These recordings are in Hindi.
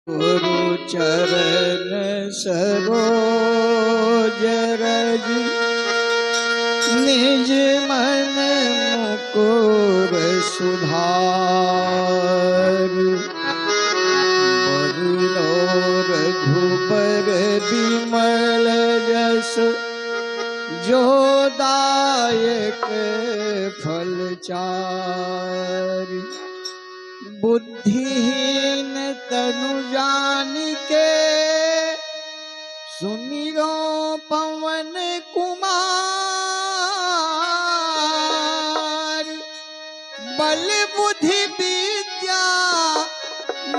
गुरु चरण सरोज रज निज मन मुकुर सुधार। बरनो रघुबर बिमल जस जो दायक फल चारि। बुद्धिहीन तनु जानिके सुमिरो पवन कुमार। बल बुद्धि विद्या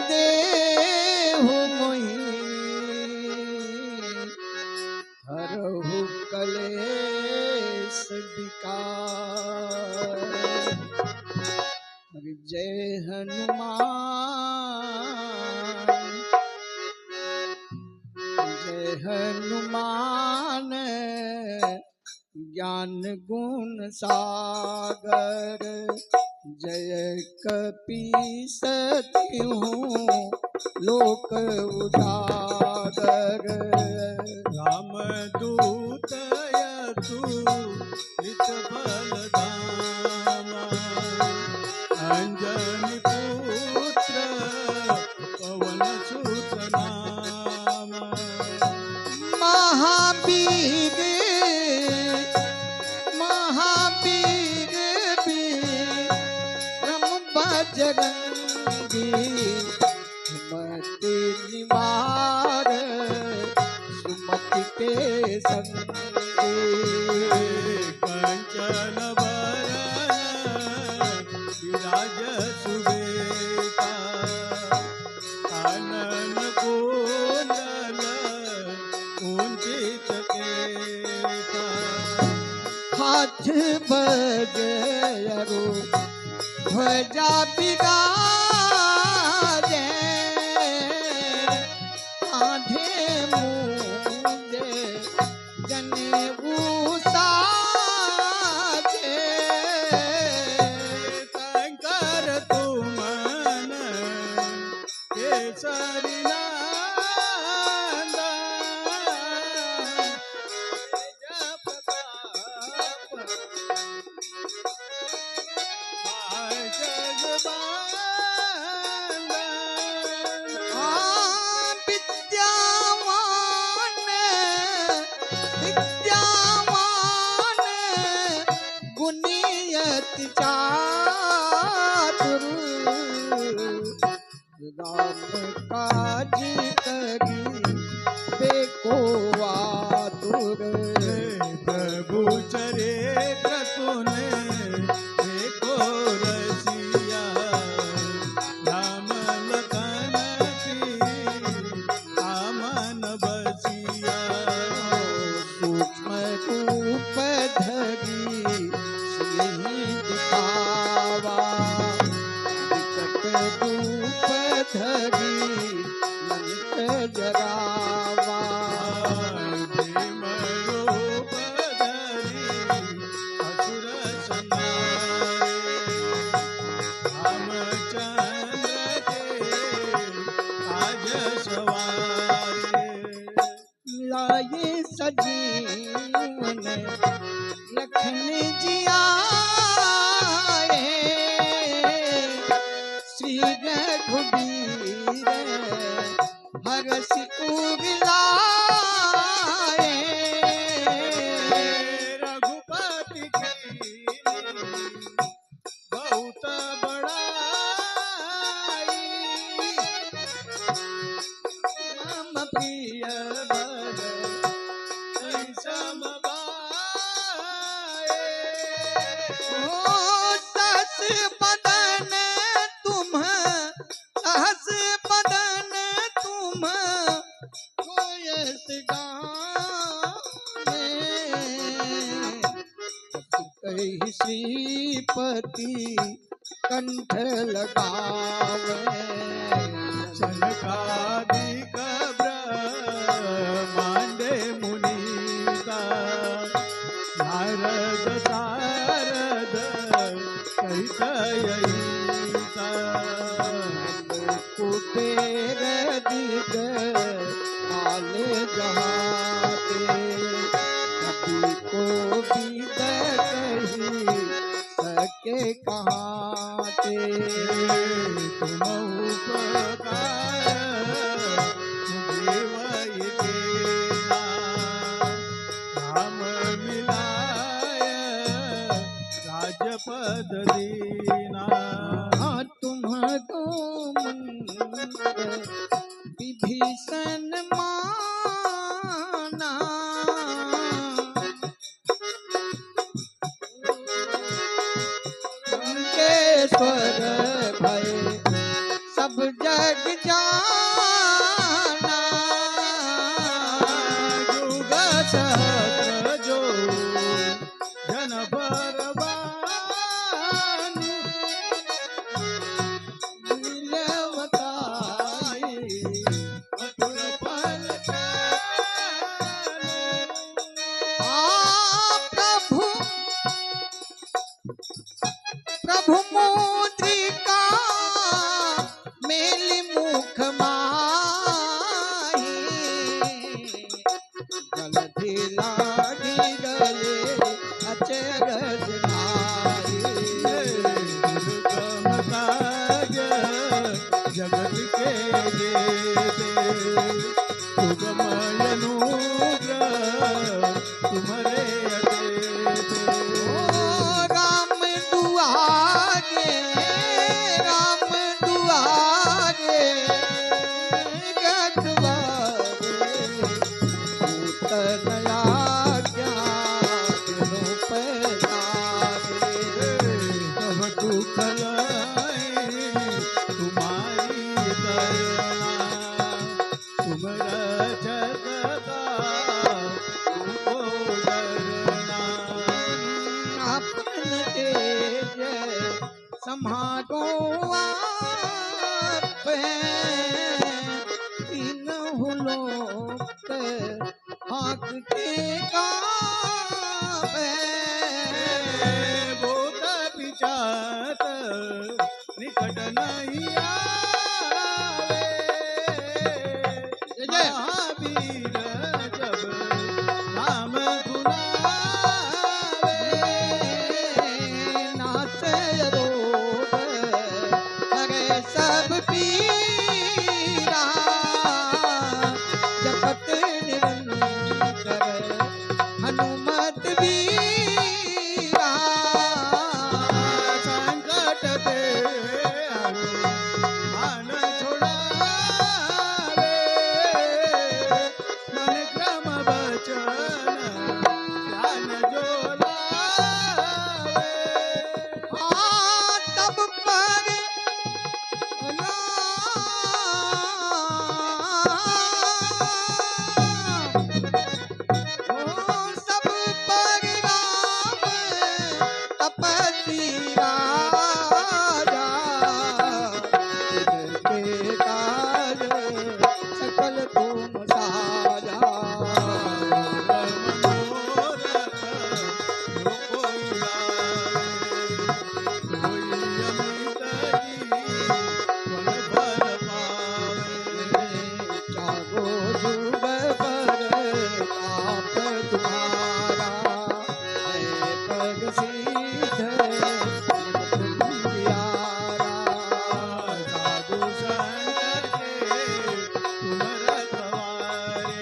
देहु मोहि हरहु कलेश विकार। जय हनुमान जय हनुमान ज्ञान गुण सागर। जय कपीस तिहु लोक उजागर। राम दूत अतुलित बल धामा। अंजनी पुत्र पवन सुत नामा। महावीर महावीर विक्रम बजरंगी। सुमति निवार सुमति के संगी। कंचन बरन विराज सुबेसा। कानन कुंडल कुंचित केसा। हाथ बजरु ध्वजा बिराजे। कांधे मूंजे जनेऊ साजे। शंकर तुमन केसरी नंदन। जप ताप भाई जगवंदन। विद्यावान विद्यावान गुणियति चातुर। राम काज करी बेको आतुर। प्रभु चरित्र सुने देखो रसिया। राम लखन आमन बसिया। सूक्ष्म रूप धरी सिंह दिखावा। विकट रूप धरी लंक जरावा। भीम रूप धरि असुर संहारे। रामचंद्र के काज सवारे। लाए सजीवन लखन जियाए। श्री रघुबीर हरषि उर लाए। रघुपति कीन्ही बहुत बड़ाई। राम प्रिय भरत सम भाई। सहस बदन तुम सहस बदन तुम कोयस गाने। कहि श्रीपति कंठ लगावे। सनकादिक ब्रह्मांडे मुनीसा। नारद सारद सहित यईसा। कुबेर दी के कहाते। तुम उपकार जीवय केला, राम मिलाय राजपद दीना। तुम तो विभीषण माना, उनके स्वर भय सब जग जाना। जुग सहस्र जो जन बरबानी, मिलवताई मधुर फल खाने। प्रभु प्रभु मुद्रिका मेली मुख माही, जलधि लागी गले अचरज नाई। दुर्गम काज जगत के जेते, सुगम अनुग्रह तुम्हारे अटेते। राम दुआरे राम दुआरे गजवारे, पूतन आज्ञा बिनु पधारे। तब दुख लाए तुम्हारी दया, तुम रचता तुमको डरना। अपन तेज समारो आप, तीनों लोक हाँकते कांपे। भूत पिशाच निकट नहीं आवे, महावीर जब नाम सुनावे। नाथ रोग हरे सब पीरा, जपत निरंतर हनुमत वीरा। संकट ते हनुमान छुड़ावे, मन क्रम बचन ध्यान जो लावे। तब पर सब पर राम तपस्वी राजा, के काज सकल तुम साजा। मनोरथ जो कोई लावे, कोई अमित जीवन फल पावे। जागो जुग पर आप तुम्हारा, है पग सीध प्यारा। साधु संत के तुम रखवारे,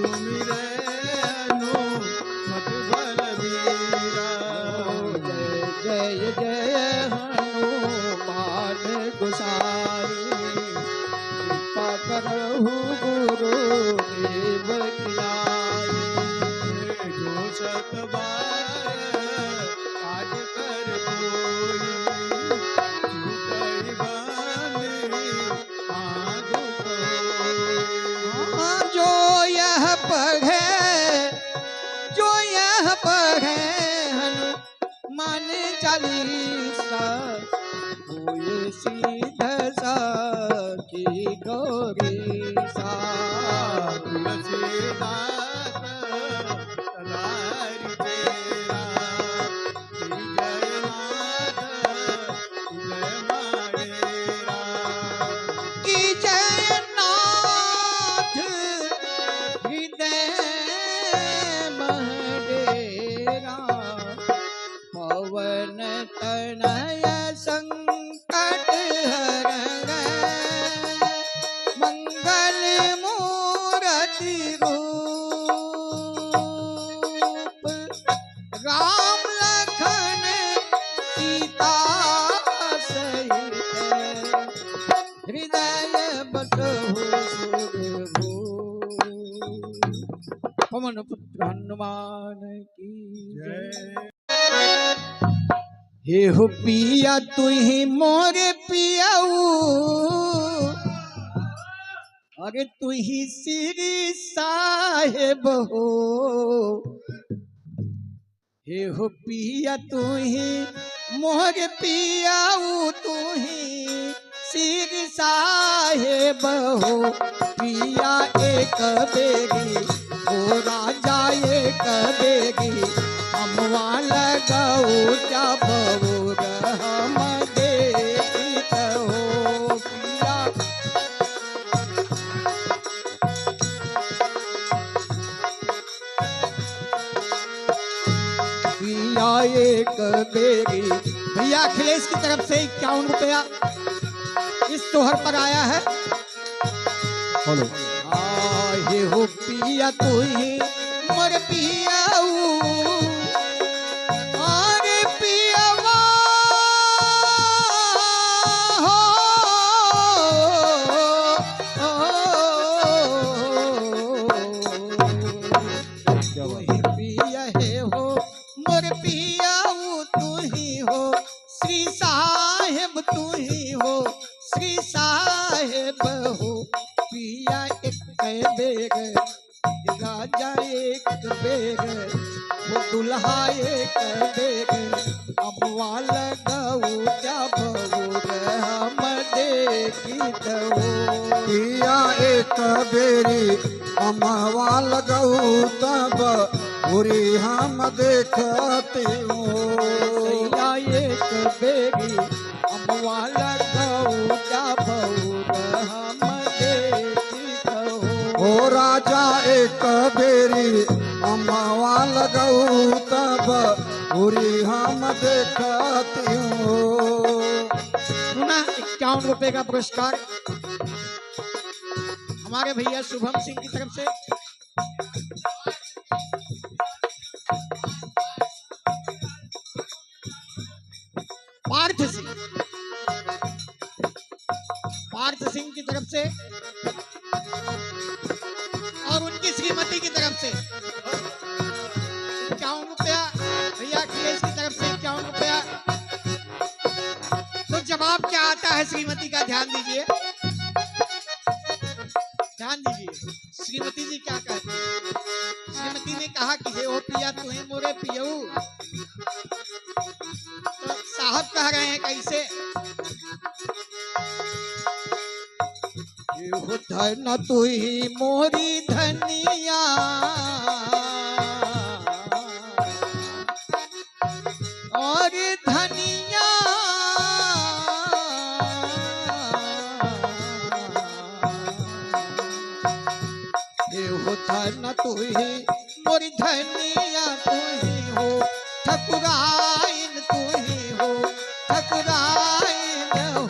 सुमिरे हनुमत बलबीरा। जय जय जय हनुमान गोसाई, कृपा करहु गुरु देव की नाई। जो सत बार पाठ कर कोई, छूटई बांधे आगो कोई। जो यह पढ़े, जो यह पढ़े हनुमान चालीसा, होए सिद्ध सखी गौरीसा। तुलसीदास सदारि तेरा, श्री जयनाथ जय माडेरा। की जयनाथ हृदय महडेरा, पवन तनय संकट हरण, मंगल मूर्ति रूप, राम लखन सीता सहित, हृदय बसहु सुरभूप। पवन पुत्र हनुमान की जय। हे हो पिया तुही मोरे पियाऊ, अरे तुही श्री साहेब हो। हे हो पिया तुही मोरे पियाऊ, तुही श्री साहेब हो। पिया एक बेरी ओ राजा एक बेरी, अमवा लगाऊ जब हम देखित हो। पिया पिया एक बेरी। भैया अखिलेश की तरफ से 51 रुपया इस तोहर पर आया है। हेलो हे हो पिया तू ही मोर पियाऊ, अरे पियावा हो, क्या बात तू ही पिया है हो मोर पियाऊ, तू ही हो श्री साहेब, तू ही हो श्री साहेब हो। पिया एक बेग राजा एक बेग, वो दुल्हा एक बेग, अमवा लगाऊ जब हम देखित हो। पिया एक बेरी अमवा लगऊ तब बुरी हम देखते हो। सैया एक बेगी अमवा लगाऊ जब हम देखित हो। ओ राजा एक बेरी अमवा लगऊ तब बुरी हम देखते हो। सुना 51 रुपए का पुरस्कार हमारे भैया शुभम सिंह की तरफ से। पार्थ सिंह की तरफ से और उनकी श्रीमती की तरफ से 51 रुपया। भैया अखिलेश की तरफ से 51 रुपया। तो जवाब क्या आता है श्रीमती का, ध्यान दीजिए, ध्यान दीजिए। श्रीमती जी क्या कहती है? श्रीमती ने कहा कि हे ओ पिया तू ही मोरे पियऊ। तो साहब कह रहे हैं कैसे? हो धन तू ही मोरी धनिया, और धनिया हो धन तू ही मोरी धनिया, तू ही हो ठकुराइन, तू ही हो ठकुराइन हो।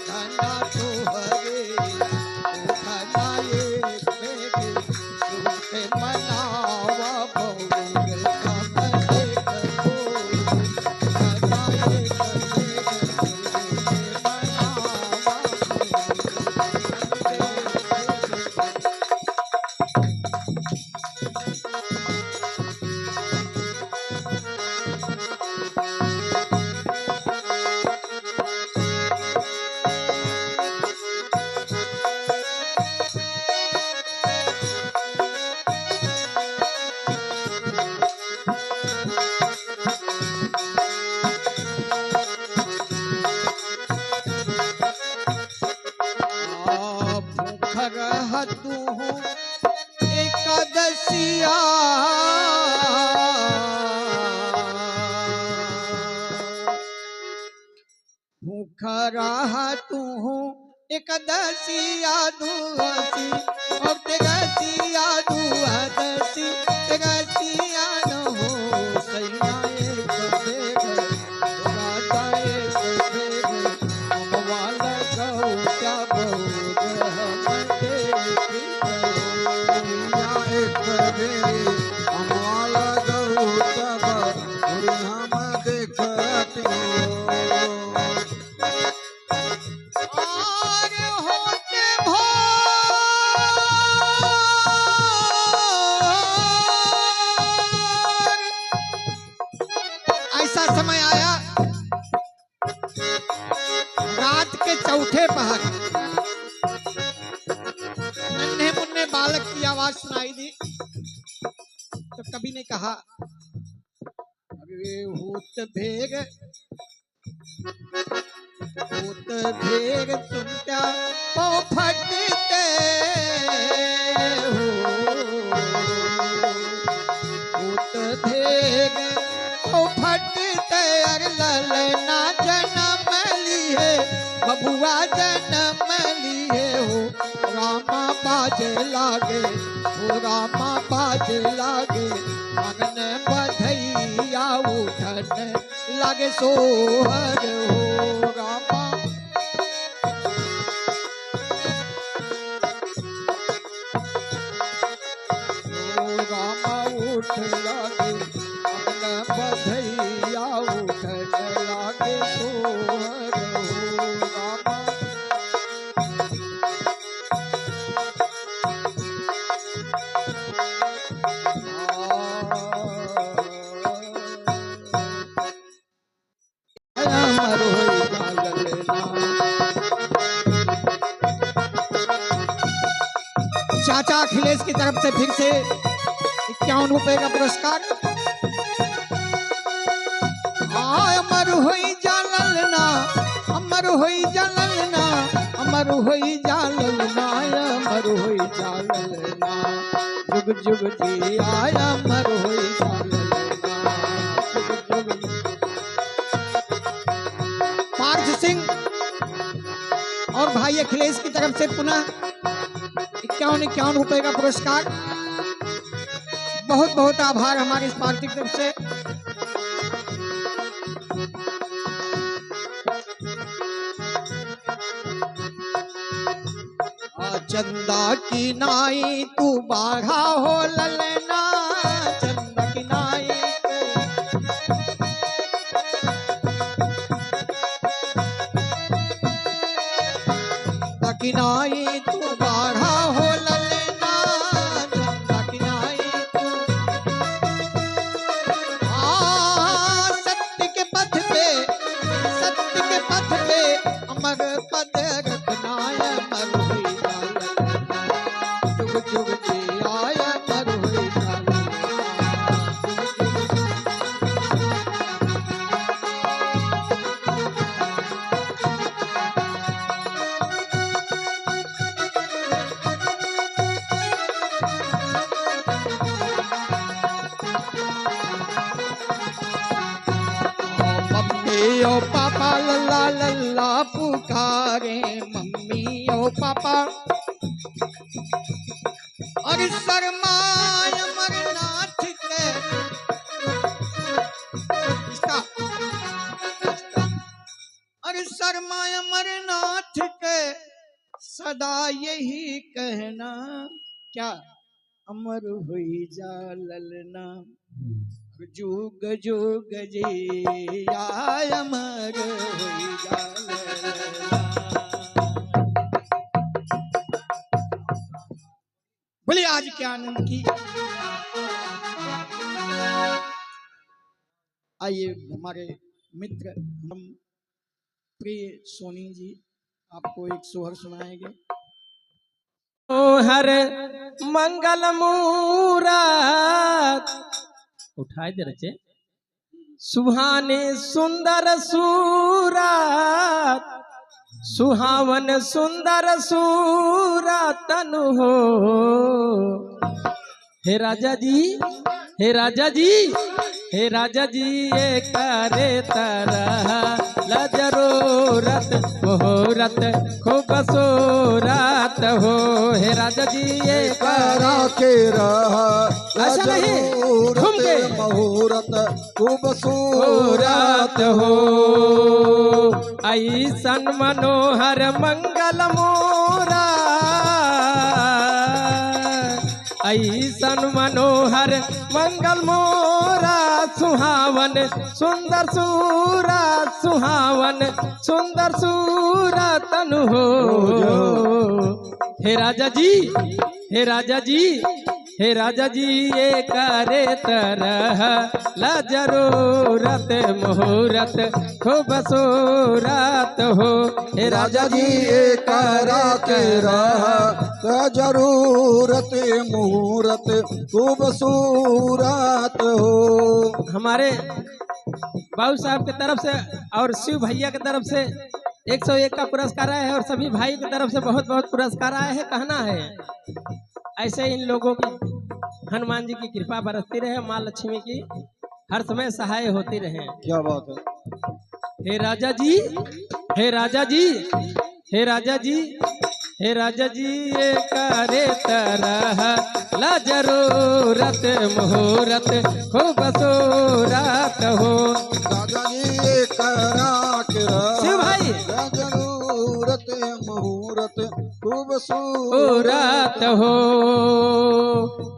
धना तू हरे धना एक बेगी, के मनावा बहुर कम देख गोरी सदा एक बेर तुझे मनावा भूख रहतु हूँ एकादशिया भूख रहतु हूँ एकादशिया दुआसी और तेगसिया दुआदशी तेगसिया न हो सैया एक बेर राजा एक बेर अमवाल गौ क्या बहुर हम देखी या एक बेरी अमाल गौ तब उरी हम देखती और होते भोर ऐसा समय आया रात के चौथे पहर नन्हे मुन्ने बालक की आवाज सुनाई दी तो कवि ने कहा अरे होत भेग सुनता ओ फटते हो होत भेग ओ फटते अर ललना जन्म लिए बबुआ जन्म लिए हो रामा बाजे लागे हो रामा बाजे लागे आंगन बधैया उठन लागे सोहर हो रामा ओ रामा उठ लागे आंगन बधैया उठन लागे सोहर हो रामा अमर होई जागलना। चाचा अखिलेश की तरफ से फिर से 51 रुपए का पुरस्कार। अमर होई जाललना अमर होई जाललना अमर होई जाललना अमर होई जाललना जुग जुग जी आय अमर होई जाललना जुग जुग। पार्थ सिंह और भाई अखिलेश की तरफ से पुनः 51 रुपए का पुरस्कार। बहुत बहुत आभार हमारे इस पार्टी की तरफ से। चंदा की नाई तू बाढ़ा हो ललना चंदा की नाई किनाई तू बाढ़ा हो ललना चंदा किनाई तू सत्य के पथ पे अमर पद रखना अमर हुई जालना जुग जुग जी आय अमर हुई जालना। मम्मी ओ पापा लल्ला लल्ला पुकारे मम्मी ओ पापा और शर्माय अमरनाथ के और शर्माय अमरनाथ के सदा यही कहना क्या अमर हुई जा ललना जुग जुग जिया अमर हुई जा ललना। बोले आज के आनंद की। आइए हमारे मित्र हम प्रिय सोनी जी आपको एक सोहर सुनाएंगे। हर मंगल मूरत उठाए दे रचे सुहाने सुंदर सूरत सुहावन सुंदर सूरत तनु हो। हे राजा जी, हे राजा जी, हे राजा जी ये करे तरह ल जरूरत मुहूर्त खूब सूरत हो। हे राजा जी ये करा के रहा ऐसा नहीं, घूम के मुहूर्त खूब सूरत हो। ऐसन मनोहर मंगल मोरा ऐसन मनोहर मंगल मोरा सुहावन सुंदर सूरत सुहावन सुंदर सूरत तनु हो। हे राजा जी, हे राजा जी, हे राजा जी ये करे तरह ल जरूरत मुहूर्त खूब सूरत हो। हे राजा जी ये करा के रहा जरूरत मुहूर्त खूब सूरत हो। हमारे बाबू साहब की तरफ से और शिव भैया की तरफ से 101 का पुरस्कार आया है और सभी भाई की तरफ से बहुत बहुत पुरस्कार आए हैं। कहना है ऐसे इन लोगों की हनुमान जी की कृपा बरसती रहे, माँ लक्ष्मी की हर समय सहाय होती रहे। क्या बात है। हे राजा जी, हे राजा जी, हे राजा जी, हे राजा जी ये करे तरह ल जरूरत मुहूर्त खूब सूरत हो। राजा जी ये करा के शिव रहा भाई जरूरत मुहूर्त खूब सूरत हो।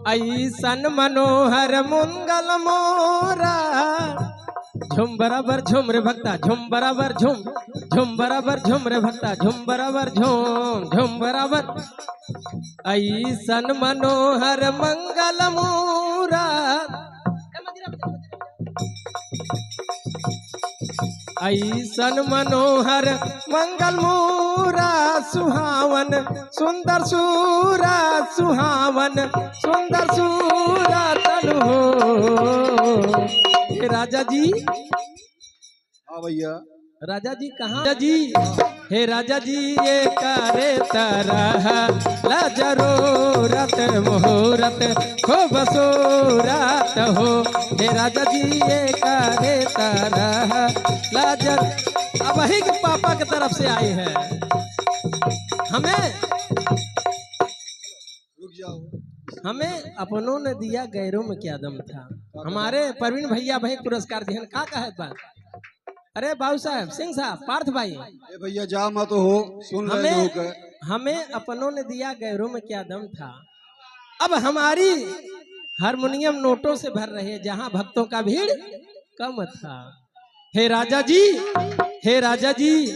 ऐसन मनोहर मंगल मोरा झुम बराबर झुम रे भक्ता झुम बराबर झुम झुम बराबर झुम रे भक्ता झुम बराबर झुम झुम बराबर। ऐसन मनोहर मंगल मोरा ऐसन मनोहर मंगल मूरा सुहावन सुंदर सूरत सुहावन सुंदर सूरत तनु हो। हे राजा जी, हाँ भैया राजा जी कहाँ राजा जी, हे राजा जी ये करे तरह ल जरूरत मुहूर्त खूब सूरत हो। हे राजा जी ये करे तरह ल अब वही के पापा की तरफ से आए हैं। हमें रुक जाओ। हमें अपनों ने दिया गैरों में क्या दम था। हमारे प्रवीण भैया भाई पुरस्कार दिए का कहे बात। अरे बाबू साहब सिंह साहब पार्थ भाई ए भैया जा मत हो सुन ले लोग हमें अपनों ने दिया गैरों में क्या दम था। अब हमारी हारमोनियम नोटों से भर रहे जहां भक्तों का भीड़ कम था। हे राजा जी, हे राजा जी,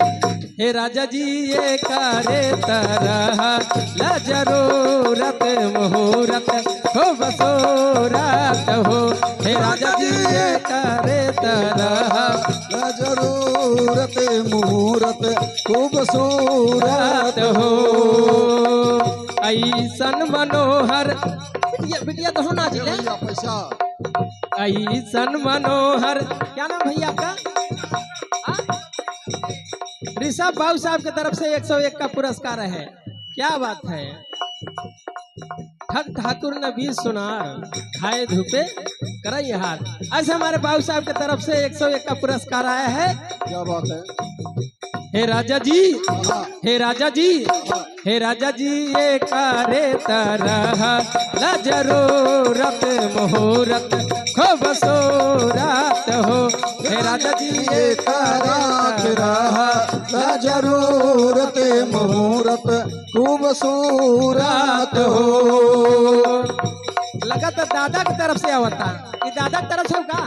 हे राजा जी ये करे तरह ल जरूरत मुहूर्त खूब सूरत हो। हे राजा जी ये करे तरह ल जरूरत मुहूर्त खूब सूरत हो। ऐसन मनोहर बिटिया तो होना चाहिए भैया पैसा ऐसन मनोहर। क्या नाम भैया आपका? ऋषभ बाबू साहब की तरफ से 101 का पुरस्कार है। क्या बात है। ठग ठाकुर नबी सुनार खाए धूपे करई हाथ। ऐसे हमारे बाबू साहब की तरफ से 101 का पुरस्कार आया है। क्या बात है। हे राजा जी, हे राजा जी, हे राजा जी ये करे तरह ल जरूरत मुहूर्त खूब सूरत हो। हे राजा जी ये करा के रहा ल जरूरत मुहूर्त खूब सूरत हो। लगा तो दादा की तरफ से आवता, ये दादा की तरफ से हो का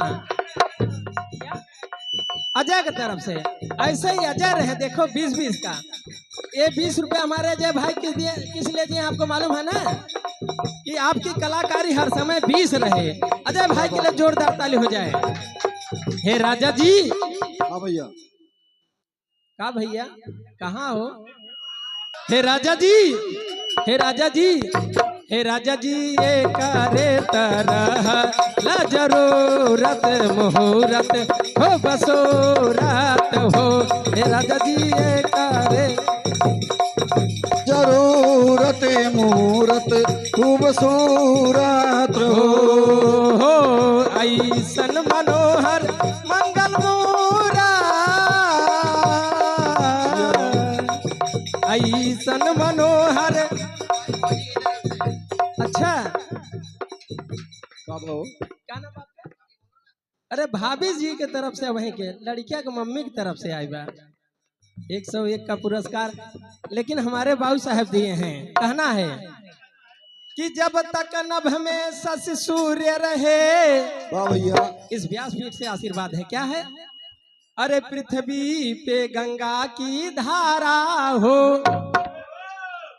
अजय की तरफ से। ऐसे ही अजय रहे, देखो 20-20 का। ये 20 रुपए हमारे अजय भाई किस लिए दिए आपको मालूम है ना, कि आपकी कलाकारी हर समय 20 रहे। अजय भाई के लिए जोरदार ताली हो जाए। हे राजा जी। हाँ भैया। का भैया कहाँ हो? हे राजा जी, हे राजा जी, हे राजा जी, ये करे तरह ला जरूरत मुहूर्त हो बसोरत हो। हे राजा जी, ये करे जरूरत मुहूर्त खूबसूरत हो। ऐसन मनोहर मंगल मूरत, ऐसन मनोहर। अच्छा का भाव? क्या नाम आपका? अरे भाभी जी के तरफ से, वहीं के लड़किया के मम्मी की तरफ से आई बा 101 का पुरस्कार, लेकिन हमारे बाबू साहब दिए हैं। कहना है कि जब तक नभ में शशि सूर्य रहे। वाह भैया। इस व्यासपीठ से आशीर्वाद है। क्या है? अरे पृथ्वी पे गंगा की धारा हो,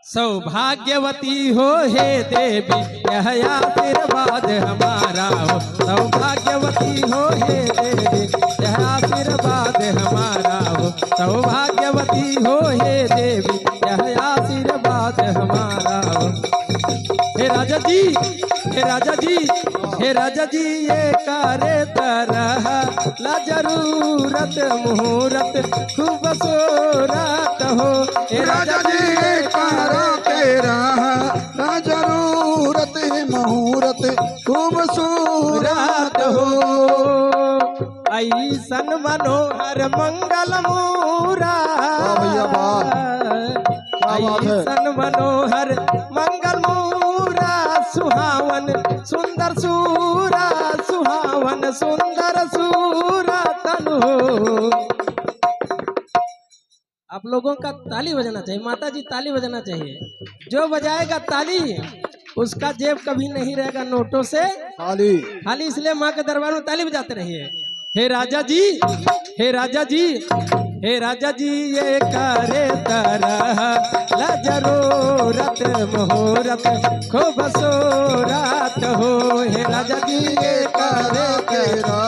सौभाग्यवती हो हे देवी, यह आशीर्वाद हमारा हो। सौभाग्यवती हो हे देवी, यह आशीर्वाद हमारा हो। सौभाग्यवती हो हे देवी, यह आशीर्वाद हमारा हो। हे राजा जी, हे राजा जी, हे राजा जी, ये करे तरह ला जरूरत मुहूर्त खूबसूरत हो। हे राजा जी, ये करो तेरा ना जरूरत मुहूर्त खूबसूरत हो। ऐसन मनोहर मंगल भैया वाह। क्या बात है। ऐसन मनोहर मंगल मूरा, सुहावन सुंदर सूरा, सुहावन सुंदर सूरा तन हो। आप लोगों का ताली बजाना चाहिए, माता जी ताली बजाना चाहिए। जो बजाएगा ताली उसका जेब कभी नहीं रहेगा नोटों से खाली। खाली। इसलिए माँ के दरबार में ताली बजाते रहिए। हे राजा जी, हे राजा जी, हे राजा जी, ये करे तरह ला जरूरत मुहूर्त खूबसूरत हो। हे राजा जी, ये करे तेरा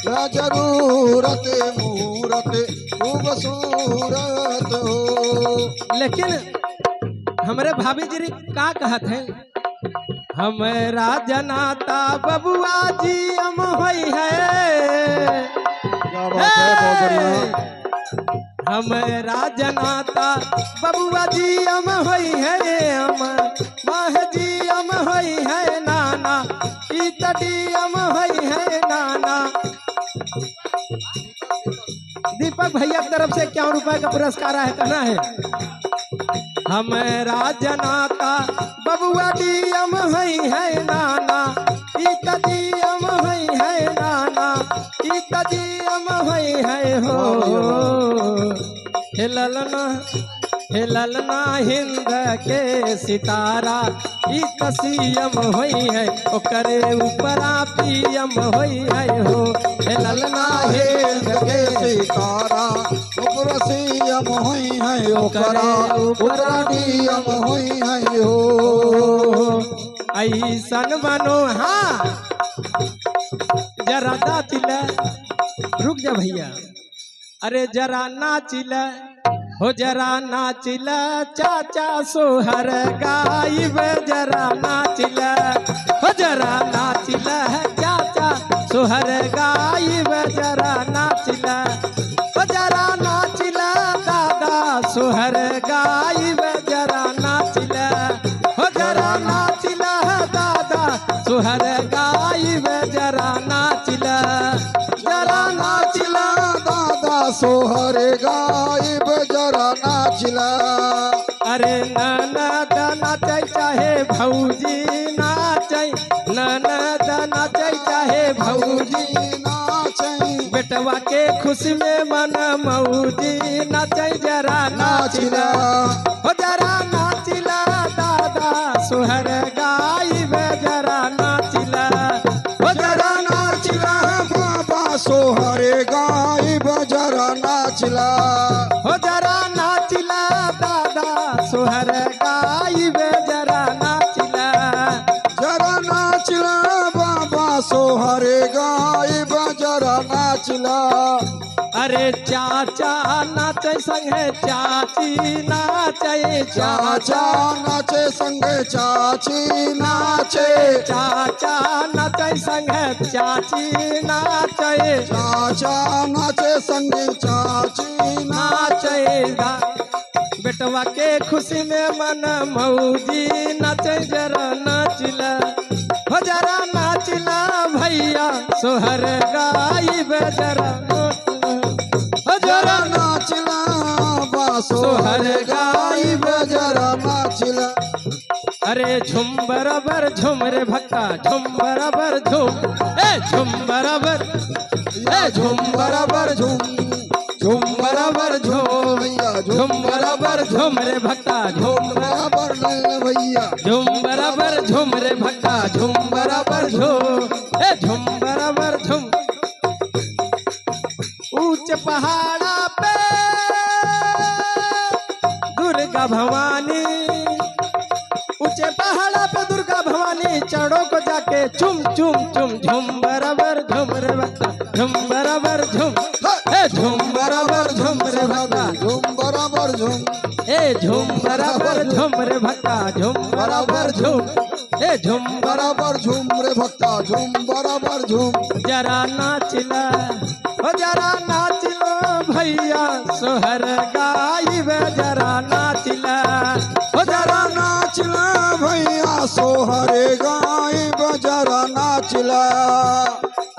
ना जरूरत मुहूर्त खूबसूरत हो। लेकिन हमारे भाभी जी का कहत है, हमारा जनाता बबुआ जी हम होई है। क्या बात है, बहुत बढ़िया। हमारा जनाता बबुआ जी हम होई है, हम माह जी हम होई है नाना, इतडी हम होई है नाना। दीपक भैया की तरफ से 51 रुपए का पुरस्कार है। कहना है, हमारा जनाता बबुआ डीएम है नाना, इता डीएम है नाना, इता डीएम है हो। हे ललना, हे ललना हिंद के सितारा, इत सीएम होई है, ओकरे ऊपरा पीएम होई है हो। हे ललना हिंद के सितारा, ऊपर सीएम होई है, ओकरा ऊपरा डीएम होई है हो। ऐसन बनो। हाँ जरा नाचिल, रुक जा भैया, अरे जरा नाचिल हो, जरा नाचिल चाचा सोहर गाइब, जरा नाचिल हो, जरा नाचिल चाचा सोहर गाइब, जरा नाचिल हो, जरा नाचिल दादा सोहर गाइब, जरा नाचिल हो, जरा नाचिल दादा सोहर गाइब, जरा नाचिल, जरा नाचिल दादा सोहर गाइब, जरा नाचिला। अरे ननद नाचै चाहे भौजी नाचै, ननद नाचै चाहे भौजी नाचै, बेटवा के खुशी में मन मौजी नाचै, जरा नाचिला हो, जरा नाचिला दादा सोहर गाइब, जरा चाचा नाचे संगे चाची नाचे चाचा नाचे संगे चाची नाचे चाचा नाचे संगे चाची नाचे चाचा नाचे संगे चाची नाचे नाचे बेटवा के खुशी में मन मौजी नाचे जरा नाचिला हो जरा नाचिला भैया सोहर गाई जरा हो जरा नाचला बासो सोहर गाई जरा नाचला अरे झुम बराबर झुम रे भक्ता झुम बराबर झुम ए झुम बराबर ए झुम बराबर झुम झुम बराबर झुम भैया झुम बराबर झुम रे भक्ता झुम बराबर नहीं भैया झुम बराबर झुम रे भक्ता झुम बराबर झुम ए झुम बराबर झुम ऊंचे पहाड़ा पे दुर्गा भवानी ऊंचे पहाड़ा पे दुर्गा भवानी चढ़ो को जाके चुम चुम चुम झुम बराबर झुम रे भक्ता झुम बराबर झुम ए झुम बराबर झुम रे भक्ता झुम बराबर झुम ए झुम बराबर झुम रे भक्ता झुम बराबर झुम ए झुम बराबर झुम रे भक्ता झुम बराबर झुम जरा नाचिला हो जरा नाचिलो भैया सोहर गाई जरा नाचिला हो जरा नाचला भैया सोहरे गाय जरा नाचला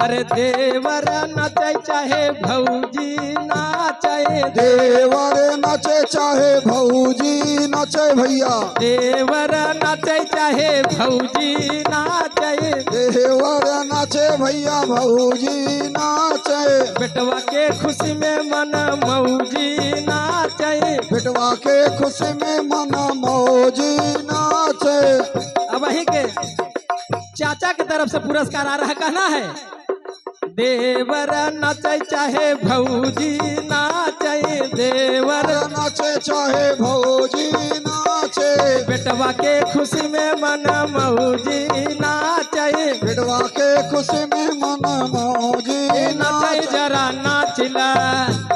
अरे देवर नाचे चाहे भौजी नाचे देवर नाचे चाहे भौजी नाचे भैया देवर नाचे चाहे भौजी नाचे देवर नाचे भैया भौजी नाचे बेटवा के खुशी में मन मौजी नाचे बेटवा के खुशी में मन मौजी नाचे अब वही के चाचा की तरफ से पुरस्कार आ रहा कहना है देवर नाचे चाहे भौजी नाचे देवर नाचे चाहे भौजी नाचे बेटवा के खुशी में मन मौजी नाचे बेटवा के खुशी में मन मौजी नाचे नाचे जरा नाचिला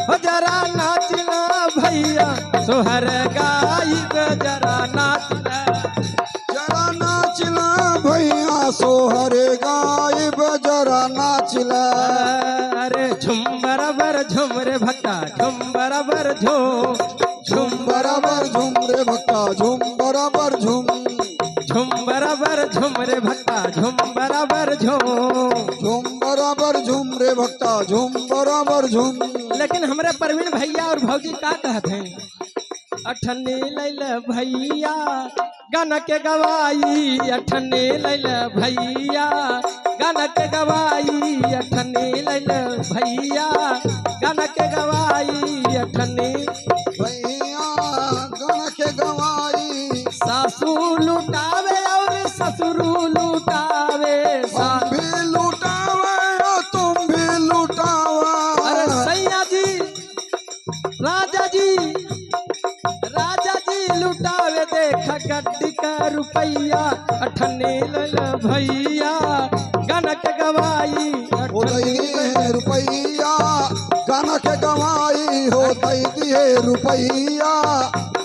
हो जरा नाचिला भैया सोहर गाई जरा नाचिला जरा नाचला भैया सोहरे गाय जरा नाचला अरे झुम बराबर झुम रे भक्ता झुम बराबर झुम झुम बराबर झुम रे भक्ता झुम बराबर झुम झुम बराबर झुम रे भक्ता झुम बराबर झुम बराबर झुम रे भक्ता झुम बराबर झुम लेकिन हमारे प्रवीण भैया और भौजी का कहते हैं अठन्नी लैल भैया गाना के गवाई अठन्नी लैल भैया गाना के गवाई अठन्नी लैल भैया गाना के गवाई अठन्नी भैया गण के गवाई सासू लुटावे और ससुरु लुटावे हम भी लुटावे और तुम भी लुटावा अरे सैया जी राजा जी लुटावे देखा गड्डी का रुपैया अठन्नी लैल भैया गनक गवाई हो दिए रुपैया गाना के गवाई हो दिए रुपैया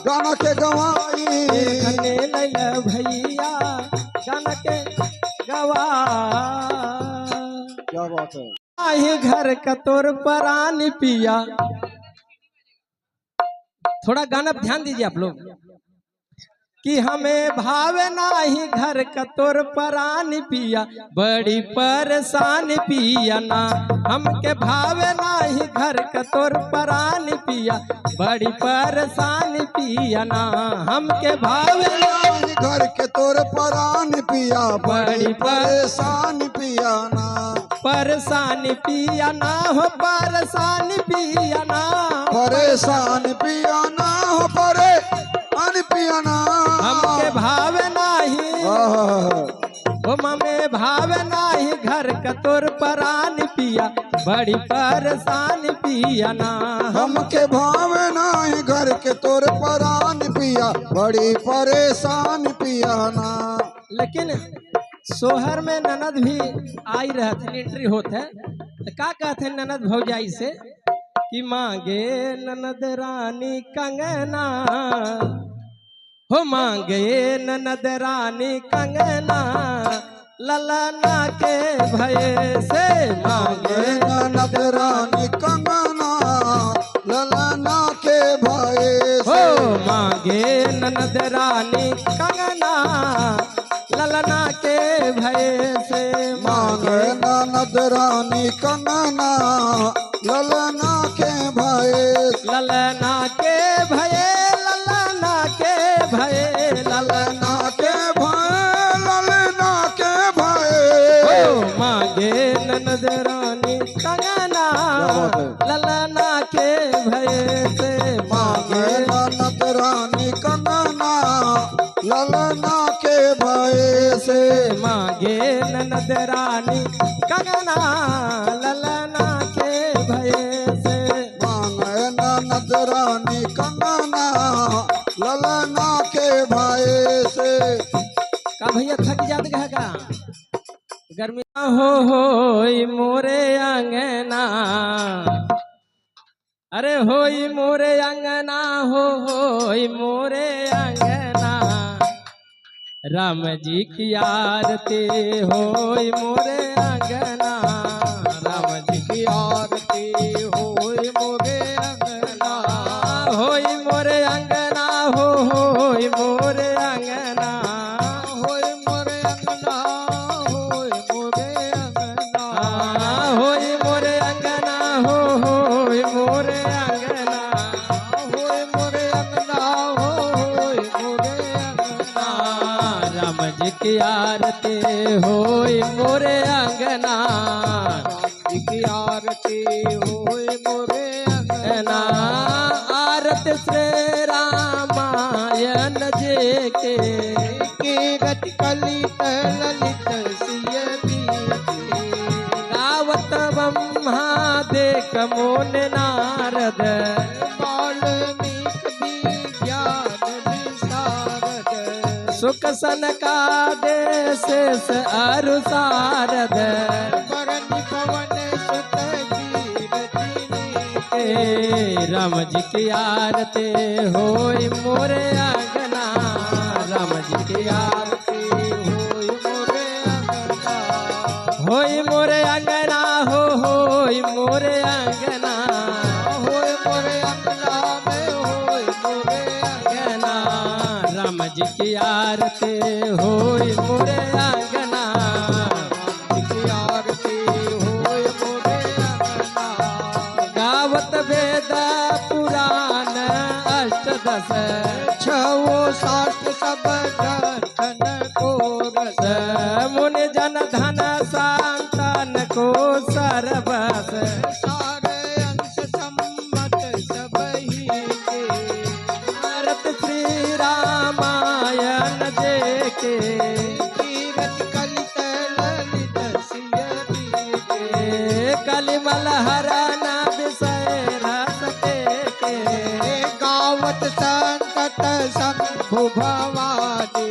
गाना के गवाई अठन्नी लैल भैया गनक गवा क्या बात है आहे घर का तोर परान पिया थोड़ा गाना पे ध्यान दीजिए आप लोग कि हमें भावे नाही घर का तोर परान पिया बड़ी परेशान पिया ना हमके भावे नाही घर का तोर परान पिया बड़ी परेशान पिया ना हमके भावे नाही घर के तोर परान पिया बड़ी परेशान पिया ना परेशान पिया ना हो परेशान पिया ना परेशान पिया ना हो परे अन पिया ना हमके भावे नाही आहा। ओ ममे भावे नाही घर का तोर परान पिया बड़ी परेशान पिया ना हमके भाव नाही घर के तोर परान पिया बड़ी परेशान पिया ना लेकिन सोहर में ननद भी आई रहते एंट्री होते तो का कहते ननद भौजाई से कि मांगे ननद रानी कंगना, हो मांगे ननद रानी कंगना, ललना के भय से मांगे ननद रानी कंगना, ललना के भय हो से मांगे ननद रानी कंगना, ललना के भय से मांगे ननद रानी कंगना, ललना के भय से ललना के भय, ललना के भय, ललना के भय, ललना के भय हो मांगे ननद रानी कंगना, ललना के भय से मांगे मांगे ननद रानी कंगना, ललना के भय से मांगे ननद रानी कंगना, ललना के भय से मांगे ननद रानी कंगना, ललना के भय से का भैया थक जात का गर्मी हो मोरे अंगना, अरे होई मोरे अंगना, हो मोरे अंगना, राम जी की आरती होई मोरे अंगना, राम जी की आरती होई मोरे अंगना, होई मोरे अंगना, होई मोरे अंगना, होई मोरे अंगना, होई मोरे अंगना, होई मोरे अंगना, होई मोरे अंगना, होई मोरे अंगना, होई मोरे अंगना, राम जी की आरती होई मोरे अंगना, राम जी की आरती होई मोरे अंगना, आरती श्री रामायण जी के कीरत कलित ललित सिय गावत ब्रह्मा देख मोन नारद, ज्ञान विशारद, सुख सन का देश अरु सारद, पवन सुत राम जी की आरती होई मोरे अंगना, राम जी की आरती होई मोरे अंगना, होई मोरे अंगना, होई मोरे अंगना, होई मोरे अंगना में होई मोरे अंगना, राम जी की आरती होई मोरे अंगना, राम जी की आरती होई मोरे अंगना, गावत वेद पुराण अष्टदश, छवो शास्त्र सब ग्रंथन को रस, मुनि जन धन संतान को सरबस, सारे अंश सम्मत सब ही के, भारत श्री रामायण जे के, कीरत कलित ललित सिय के, कलिमल हरण विषय रस के, गावत संकट शंभु भवानी,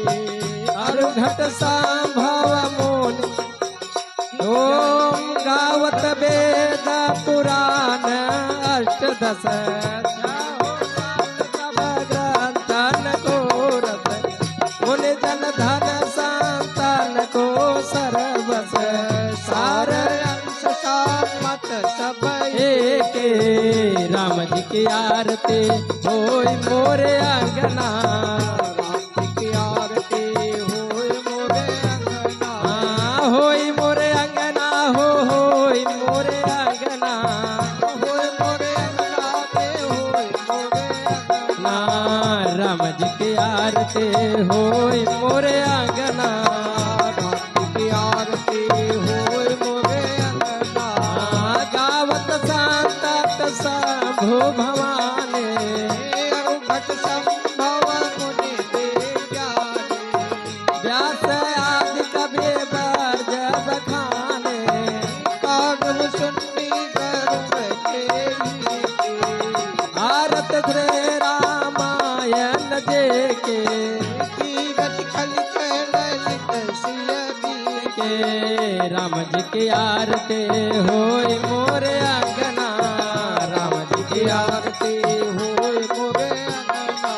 अरुघट संभव मुनि, ओम गावत वेद पुराण अष्टदश, ग्रंथन को रस, मुनि जन धन संतान को सरबस, सारे अंश सम्मत सब एक, राम जी की आरती होई मोरे अंगना, राम जी की आरती होई मोरे अंगना, होई मोरे अंगना, होई मोरे अंगना, होई मोरे अंगना में होई मोरे अंगना, राम जी की आरती होई मोरे अंगना, राम जी की आरती होई मोरे अंगना, गावत संतत शंभु भवानी, अरुघट संभव मुनि ज्ञानी, व्यास आदि कवि बर्ज बखाने, कागल सुन्नी गरुड़ के, भारत श्री रामायण जे के, कीरत कलित ललित सिय के, राम जी की आरती होई मोरे अंगना, राम की आरती होय मोरे अंगना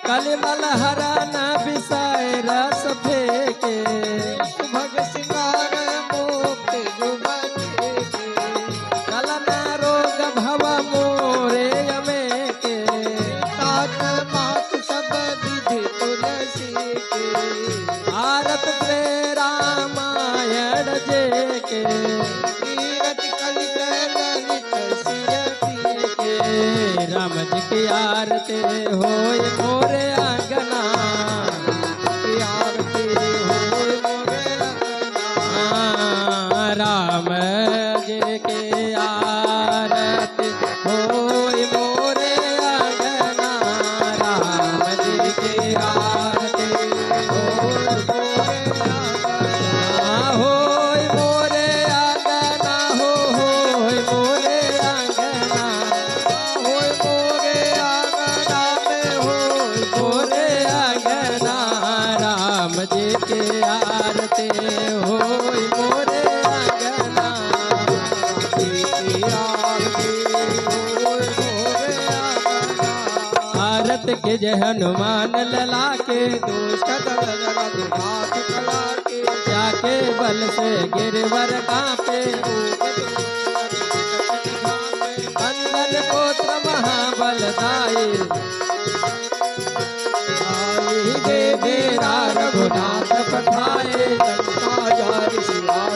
कलिमल हरण विषय रस फेंके सुभग सिंगार मुक्त जुगत कलन रोग भव मोरे यमे के तात मात सब विधि तुलसी के भारत प्रे रामायण जे के कीरति कलित ललित सिय पी राम जी की आरती होय मोरे अंगना की आरती होय मोरे अंगना राम जी की आरती होय मोरे अंगना राम जी की आरती होय मोरे अंगना होय मोरे अंगना होय मोरे अंगना होय मोरे अंगना में होय मोरे अंगना राम जी की आरती होय मोरे अंगना की आरती होय मोरे अंगना आरत के जय हनुमान लला के दुष्ट दल रघुनाथ कला के जाके बल से गिरवर कांपे अंदन पुत्र महाबलदाई आई दे बेरा रघुनाथ पठाए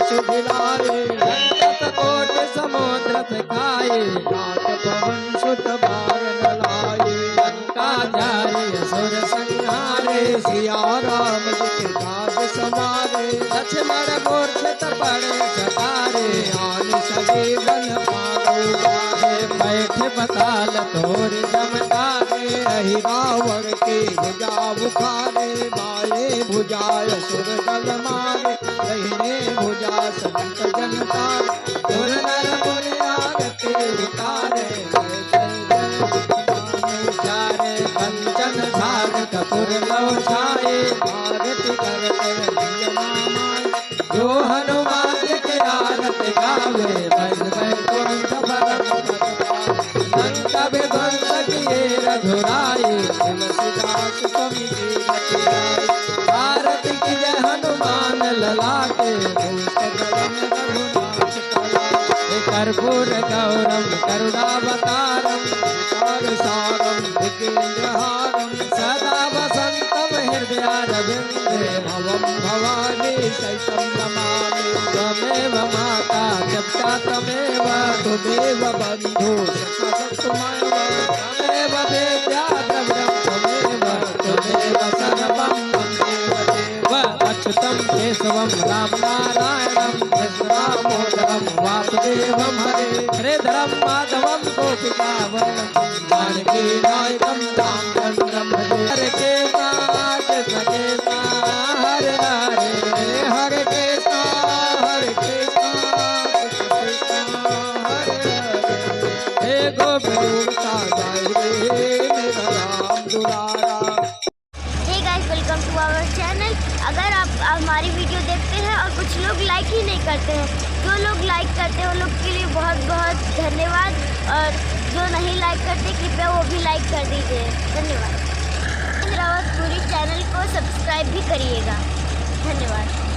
सुबिलाए लंकत कोट समुद्र से खाए नाथ पवन सुत बार नलाए लंका जाए असुर संहारे सिया राम जी के काज समारे लक्ष्मण मूर्छित पड़े सतारे आन सजीवन पागो गाहे बैठे बताल तोरी जमदारे रही रावण के भुजा बुखारे बाले भुजाय सुर दल मारे रहीने भुजा संत जनता तुर नर मुनि आरती उतारे चारे कंचन झाग कपूर लौ छाए आरती करते नामाय जो हनुमान के आरती गावे बज बैकुंठ भरत लंका विध्वंस किए रघुराए तुलसीदास स्वामी जी बतियाए आरती की जय हनुमान लला के दुष्ट दलन रघुनाथ कला कर्पूर गौरम करुणावतारम सार सारम भुजेन्द्रहारम सदा वसंतम हृदयारविंदे भवम भवानी सैतं नमामि त्वमेव माता जप्ता त्वमेव तुमेव बन्धु सखसत्मैव त्वमेव वेद्या द्रव्यं त्वमेव सर्वं वन्देव देव अच्युतं केशवं राम नारायणं दामोदरं वासुदेवं हरेधरं माधवं गोपिका वल्लभं जानकी नायकं रामचन्द्रं भजे हरे कृष्णा कृष्ण कृष्ण हरे हरे हरे कृष्णा कृष्ण कृष्ण हरे हरे हे गोविंद गोपिका जय रे मेरा राम दुलारा hey guys welcome to our channel. अगर आप हमारी वीडियो देखते हैं और कुछ लोग लाइक ही नहीं करते हैं, जो लोग लाइक करते हैं उन लोग के लिए बहुत बहुत धन्यवाद, और जो नहीं लाइक करते कृपया वो भी लाइक कर दीजिए। धन्यवाद। रावत पूरी चैनल को सब्सक्राइब भी करिएगा। धन्यवाद।